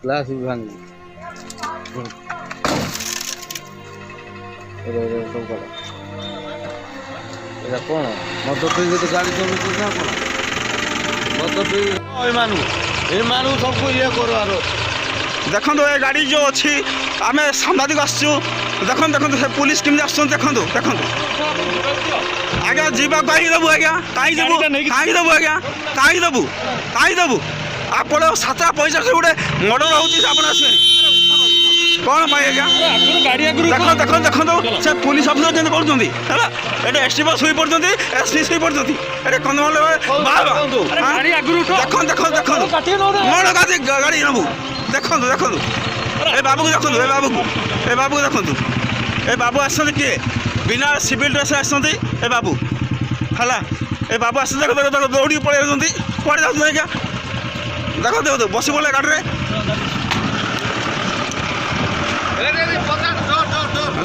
glass भी भांग এটা কোন মদ পিই তো গাড়ি চলুছ না কোন মদ পিই এমানু সবকু ইয়ে করবার देखो ये गाड़ी जो अच्छी आम सांबादिक आसचु देखो देखो पुलिस केमी आस देखो देखो आज्ञा जीवा कहीं देवु आज्ञा कहीं देवु कहीं देवु आज्ञा कहीं देवु कहीं देवु आप सातटा पैसा से गोटे मर्डर होती आप कौन पाई आज्ञा देखो देखो देखो से पुलिस अफिसर जमी कर एसटी बस शुई पड़ते एसपी शुई पड़ते कंधमाल देखो देखो देखो मोड़ गाड़ी नबू देखो देखो ए बाबू को देखो ए बाबू को देखो ए बाबू आस किए बिना सिविल ड्रेस आसते ए बाबू है ए बाबू आस देखो देखो देखो दौड़ी पड़े पड़े जाऊँ आज्ञा देखो देखो बस पड़े गाड़ी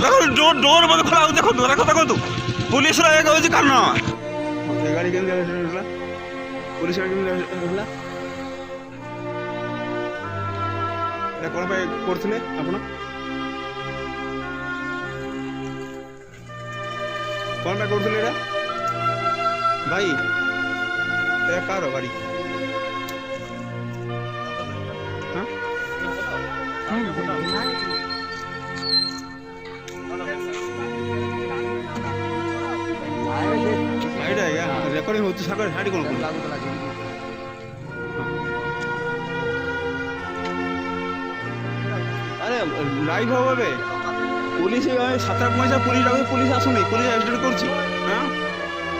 देखो डोर डोर मत खोला देखो देखो देखो पुलिस एक हूँ कारण गाड़ी पुलिस गाड़ी कौन करते आपण कौन करते भाई कार गाड़ी रेकर्डिंग होती साड़ी कौन अरे लाइव हम ए पुलिस 7 पैसा पुलिस डाक पुलिस आसुनी पुलिस एक्सीडेंट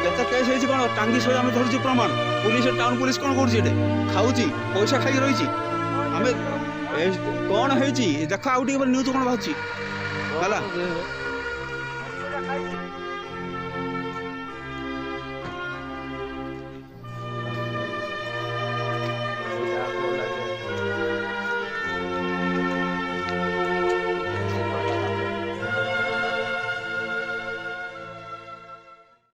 करते केस होती कौन टांगी सही आम धरची प्रमाण पुलिस टाउन पुलिस कौन कर खाऊँ पैसा खाई रही आम कौन हो देख आउ न्यूज कौन बाहर